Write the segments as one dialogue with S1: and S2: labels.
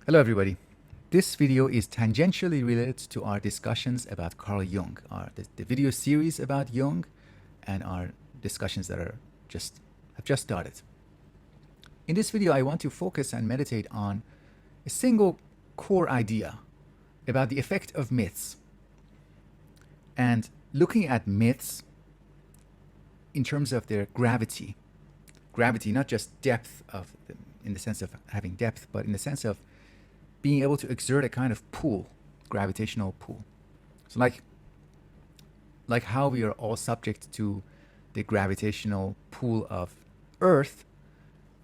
S1: Hello everybody. This video is tangentially related to our discussions about Carl Jung, the video series about Jung and our discussions that have just started. In this video, I want to focus and meditate on a single core idea about the effect of myths and looking at myths in terms of their gravity, not just depth in the sense of having depth, but in the sense of being able to exert a kind of pull, gravitational pull. So like how we are all subject to the gravitational pull of Earth,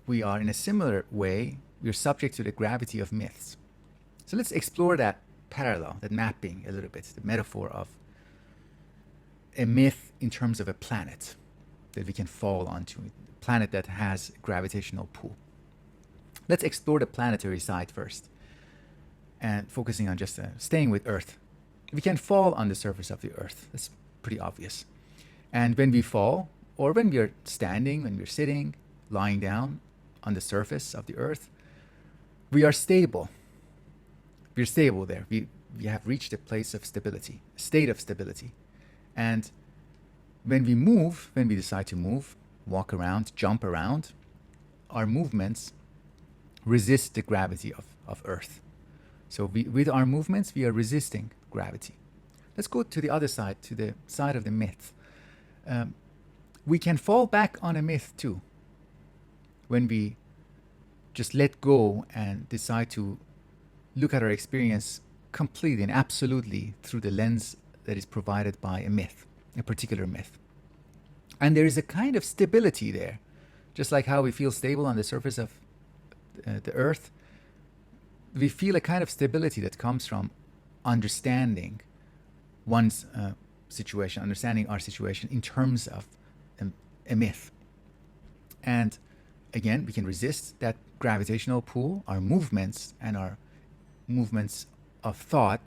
S1: we are in a similar way, we are subject to the gravity of myths. So let's explore that parallel, that mapping a little bit, the metaphor of a myth in terms of a planet that we can fall onto, a planet that has gravitational pull. Let's explore the planetary side first and focusing on just staying with Earth. We can fall on the surface of the Earth. That's pretty obvious. And when we fall, or when we are standing, when we're sitting, lying down on the surface of the Earth, we are stable. We're stable there. We have reached a place of stability, a state of stability. And when we move, when we decide to move, walk around, jump around, our movements resist the gravity of Earth. So with our movements, we are resisting gravity. Let's go to the other side, to the side of the myth. We can fall back on a myth too when we just let go and decide to look at our experience completely and absolutely through the lens that is provided by a myth, a particular myth. And there is a kind of stability there, just like how we feel stable on the surface of the Earth. We feel a kind of stability that comes from understanding one's situation, understanding our situation in terms of a myth. And again, we can resist that gravitational pull. Our movements and our movements of thought,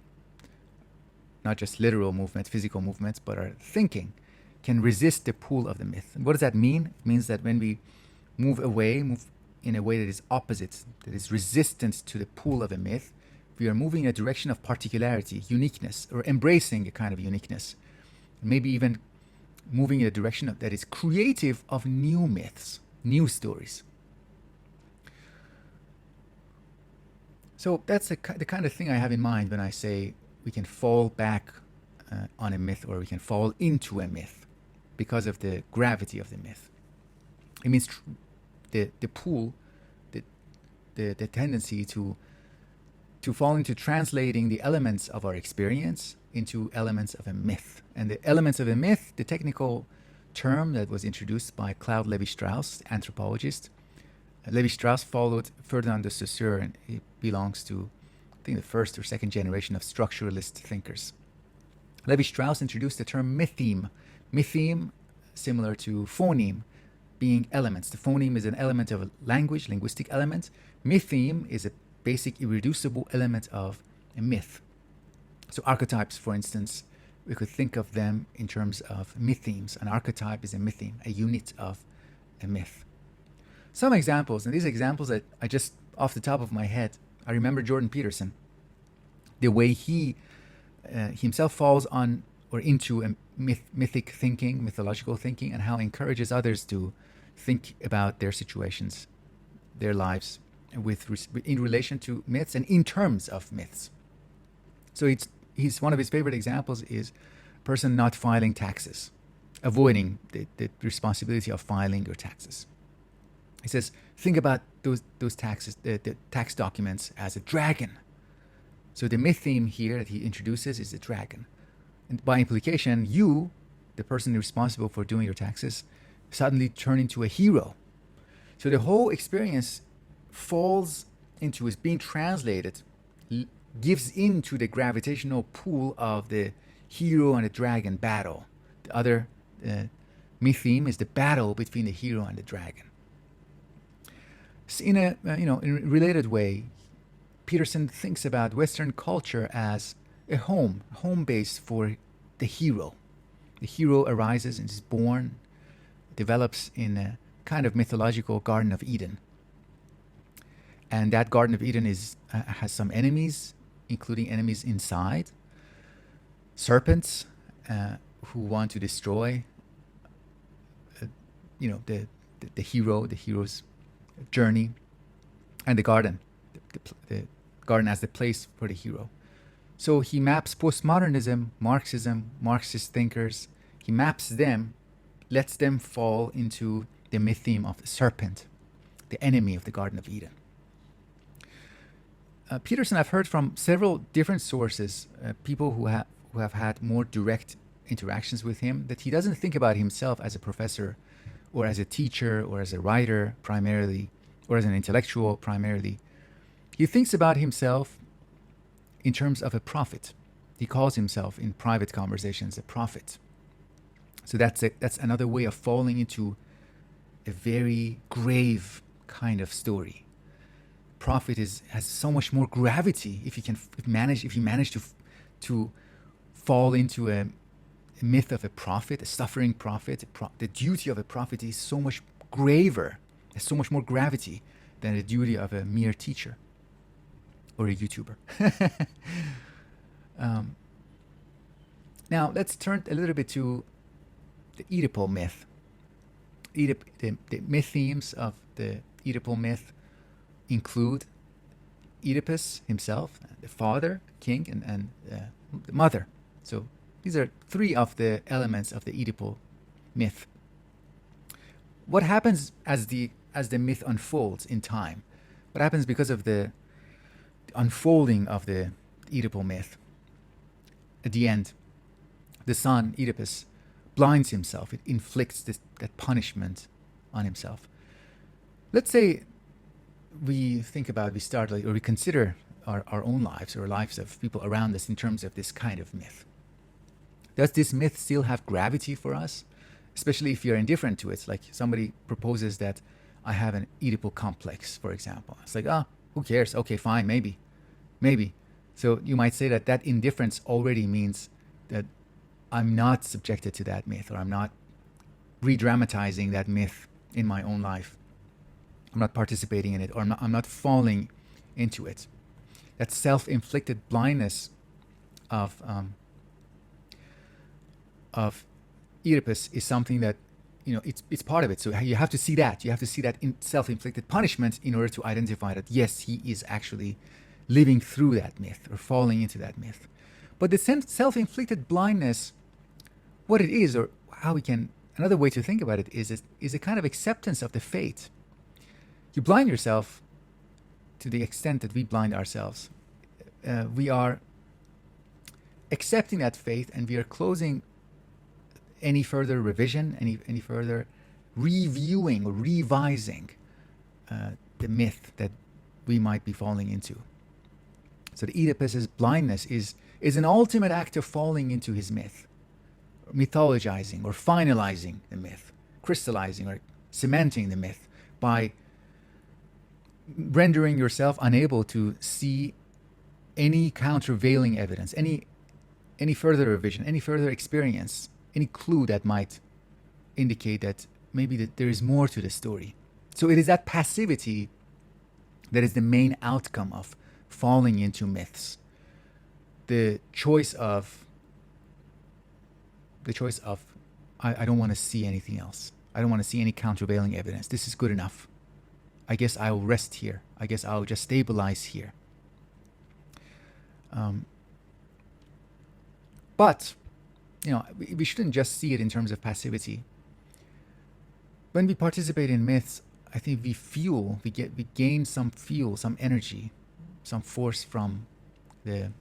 S1: not just literal movements, physical movements, but our thinking can resist the pull of the myth. And what does that mean? It means that when we move in a way that is opposite, that is resistant to the pull of a myth, we are moving in a direction of particularity, uniqueness, or embracing a kind of uniqueness. Maybe even moving in a direction that is creative of new myths, new stories. So that's the kind of thing I have in mind when I say we can fall back on a myth, or we can fall into a myth because of the gravity of the myth. It means the pull, the tendency to fall into translating the elements of our experience into elements of a myth. And the elements of a myth, the technical term that was introduced by Claude Levi-Strauss, anthropologist. Levi-Strauss followed Ferdinand de Saussure, and he belongs to, I think, the first or second generation of structuralist thinkers. Levi-Strauss introduced the term mytheme. Mytheme, similar to phoneme, being elements. The phoneme is an element of a language, linguistic element. Mytheme is a basic irreducible element of a myth. So archetypes, for instance, we could think of them in terms of mythemes. An archetype is a mytheme, a unit of a myth. Some examples, and these examples that I just, off the top of my head, I remember Jordan Peterson, the way he himself falls on or into a mythic thinking, mythological thinking, and how he encourages others to think about their situations, their lives, in relation to myths and in terms of myths. So he's one of his favorite examples is a person not filing taxes, avoiding the responsibility of filing your taxes. He says, think about those taxes, the tax documents as a dragon. So the myth theme here that he introduces is a dragon. And by implication, you, the person responsible for doing your taxes, suddenly turn into a hero. So the whole experience falls into, is being translated, gives into the gravitational pull of the hero and the dragon battle. The other mytheme is the battle between the hero and the dragon. So in a in a related way, Peterson thinks about Western culture as a home base for the hero. The hero arises and is born, develops in a kind of mythological Garden of Eden. And that Garden of Eden has some enemies, including enemies inside, serpents who want to destroy, the hero's journey, and the garden, the garden as the place for the hero. So he maps postmodernism, Marxism, Marxist thinkers. He maps them, lets them fall into the mytheme of the serpent, the enemy of the Garden of Eden. Peterson, I've heard from several different sources, people who have had more direct interactions with him, that he doesn't think about himself as a professor or as a teacher or as a writer primarily, or as an intellectual primarily. He thinks about himself in terms of a prophet. He calls himself in private conversations a prophet. So that's another way of falling into a very grave kind of story. Prophet has so much more gravity if you manage to fall into a myth of a prophet, a suffering prophet. The duty of a prophet is so much graver, has so much more gravity than the duty of a mere teacher or a YouTuber. Now let's turn a little bit to the Oedipal myth. The myth themes of the Oedipal myth include Oedipus himself, the father, king, and the mother. So these are three of the elements of the Oedipal myth. What happens as the myth unfolds in time? What happens because of the unfolding of the Oedipal myth? At the end, the son, Oedipus, blinds himself. It inflicts that punishment on himself. Let's say we consider our own lives or lives of people around us in terms of this kind of myth. Does this myth still have gravity for us? Especially if you're indifferent to it. Like somebody proposes that I have an Oedipal complex, for example. It's like, who cares? Okay, fine, maybe. So you might say that indifference already means that I'm not subjected to that myth, or I'm not re-dramatizing that myth in my own life. I'm not participating in it, or I'm not falling into it. That self-inflicted blindness of Oedipus is something that, it's part of it. So you have to see that. You have to see that self-inflicted punishment in order to identify that, yes, he is actually living through that myth or falling into that myth. But the self-inflicted blindness, what it is, or another way to think about it is a kind of acceptance of the fate. You blind yourself to the extent that we blind ourselves. We are accepting that fate, and we are closing any further revision, any further reviewing or revising the myth that we might be falling into. So the Oedipus's blindness is an ultimate act of falling into his myth, mythologizing or finalizing the myth, crystallizing or cementing the myth by rendering yourself unable to see any countervailing evidence, any further revision, any further experience, any clue that might indicate that maybe that there is more to the story. So it is that passivity that is the main outcome of falling into myths. The choice of I don't want to see anything else. I don't want to see any countervailing evidence. This is good enough. I guess I'll rest here. I guess I'll just stabilize here. But we shouldn't just see it in terms of passivity. When we participate in myths, I think we gain some fuel, some energy, some force from the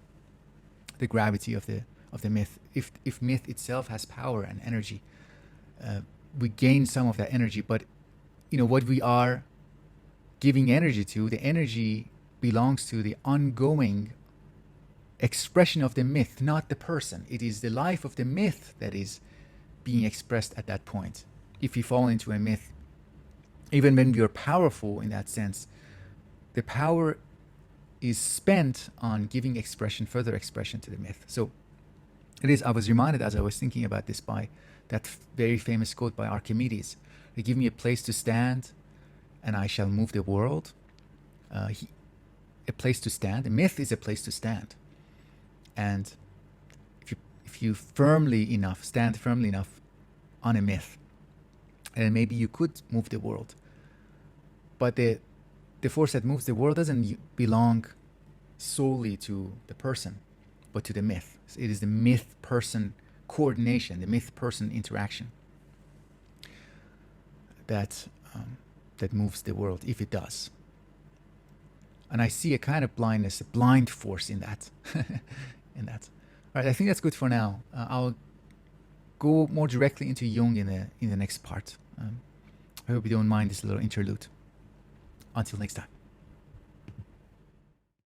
S1: gravity of the myth. If myth itself has power and energy, we gain some of that energy. But what we are giving energy to, the energy belongs to the ongoing expression of the myth, not the person. It is the life of the myth that is being expressed at that point. If we fall into a myth, even when we are powerful in that sense, the power is spent on giving further expression to the myth. So I was reminded as I was thinking about this by that very famous quote by Archimedes. They give me a place to stand and I shall move the world. a place to stand. A myth is a place to stand. And if you stand firmly enough on a myth, and maybe you could move the world. But the force that moves the world doesn't belong solely to the person, but to the myth. It is the myth-person coordination, the myth-person interaction that moves the world, if it does. And I see a kind of blindness, a blind force in that. All right, I think that's good for now. I'll go more directly into Jung in the next part. I hope you don't mind this little interlude. Until next time.